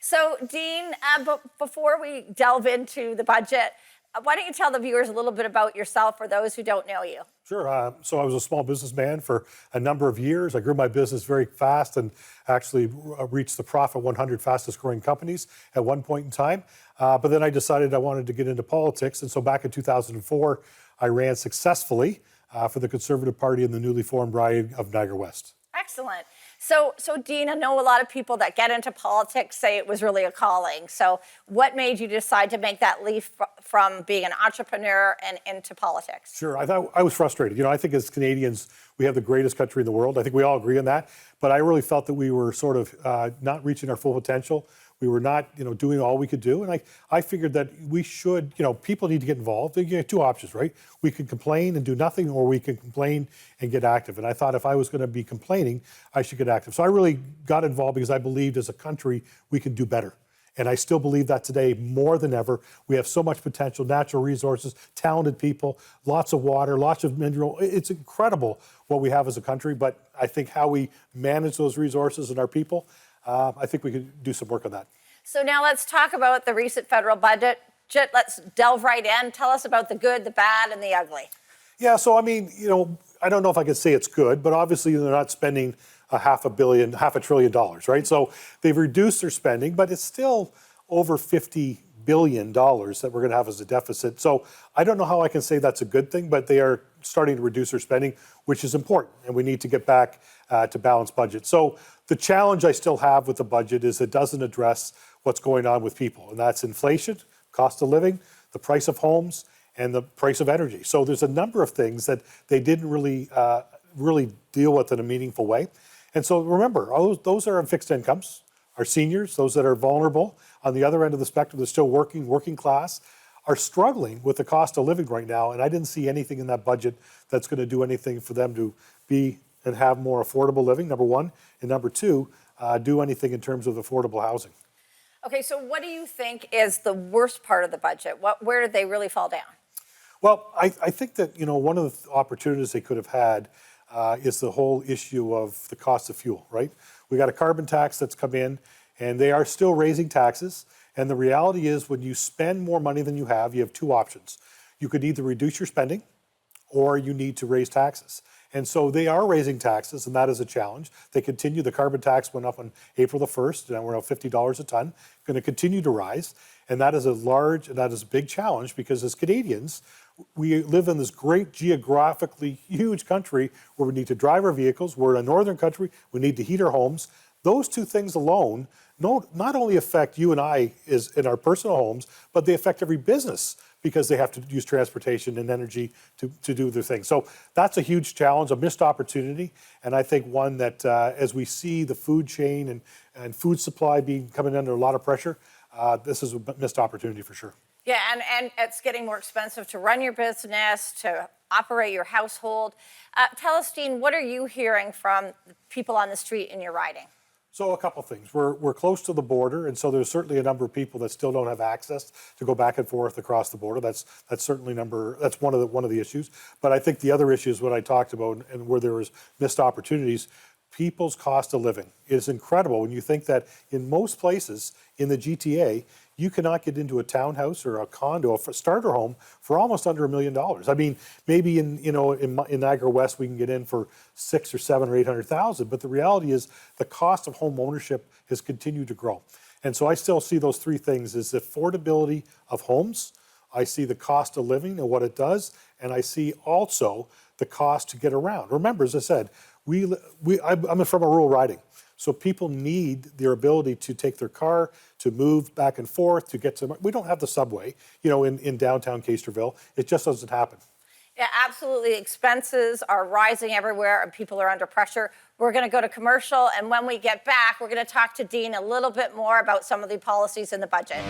So, Dean, before we delve into the budget, why don't you tell the viewers a little bit about yourself for those who don't know you? Sure. So I was a small businessman for a number of years. I grew my business very fast and actually reached the Profit 100 fastest growing companies at one point in time. But then I decided I wanted to get into politics. And so back in 2004, I ran successfully for the Conservative Party in the newly formed riding of Niagara West. Excellent. So, Dean, I know a lot of people that get into politics say it was really a calling. So what made you decide to make that leap from being an entrepreneur and into politics? Sure. I thought I was frustrated. I think as Canadians, we have the greatest country in the world. I think we all agree on that. But I really felt that we were sort of not reaching our full potential. We were not, doing all we could do. And I figured that we should, people need to get involved. You have two options, right? We could complain and do nothing, or we can complain and get active. And I thought if I was going to be complaining, I should get active. So I really got involved because I believed as a country we can do better. And I still believe that today more than ever. We have so much potential, natural resources, talented people, lots of water, lots of mineral. It's incredible what we have as a country. But I think how we manage those resources and our people, I think we could do some work on that. So now let's talk about the recent federal budget. Let's delve right in. Tell us about the good, the bad, and the ugly. Yeah, so I mean, I don't know if I could say it's good, but obviously they're not spending half a trillion dollars, right? So they've reduced their spending, but it's still over $50 billion that we're going to have as a deficit. So I don't know how I can say that's a good thing, but they are starting to reduce their spending, which is important, and we need to get back to balanced budget. So the challenge I still have with the budget is it doesn't address what's going on with people, and that's inflation, cost of living, the price of homes, and the price of energy. So there's a number of things that they didn't really deal with in a meaningful way. And so remember, those are on fixed incomes, our seniors, those that are vulnerable on the other end of the spectrum, they're still working class, are struggling with the cost of living right now. And I didn't see anything in that budget that's going to do anything for them to be and have more affordable living, number one. And number two, do anything in terms of affordable housing. Okay, so what do you think is the worst part of the budget? Where did they really fall down? Well, I think that, one of the opportunities they could have had is the whole issue of the cost of fuel, right? We got a carbon tax that's come in, and they are still raising taxes. And the reality is when you spend more money than you have two options. You could either reduce your spending or you need to raise taxes. And so they are raising taxes, and that is a challenge. They continue. The carbon tax went up on April the 1st, and we're now $50 a ton, going to continue to rise. And that is a big challenge because as Canadians, we live in this great geographically huge country where we need to drive our vehicles. We're in a northern country. We need to heat our homes. Those two things alone not only affect you and I in our personal homes, but they affect every business because they have to use transportation and energy to do their thing. So that's a huge challenge, a missed opportunity. And I think one that as we see the food chain and food supply coming under a lot of pressure, this is a missed opportunity for sure. Yeah, and it's getting more expensive to run your business, to operate your household. Tell us, Dean, what are you hearing from people on the street in your riding? So a couple things. We're close to the border, and so there's certainly a number of people that still don't have access to go back and forth across the border. That's certainly that's one of the issues. But I think the other issue is what I talked about, and where there was missed opportunities. People's cost of living is incredible when you think that in most places in the GTA, you cannot get into a townhouse or a condo, a starter home for almost under $1 million. I mean, maybe in Niagara West we can get in for $600,000 or $700,000 or $800,000, but the reality is the cost of home ownership has continued to grow. And so I still see those three things: is the affordability of homes, I see the cost of living and what it does, and I see also the cost to get around. Remember, as I said, I'm from a rural riding. So people need their ability to take their car, to move back and forth, to get to. We don't have the subway, in downtown Casterville. It just doesn't happen. Yeah, absolutely. Expenses are rising everywhere and people are under pressure. We're going to go to commercial, and when we get back, we're going to talk to Dean a little bit more about some of the policies in the budget.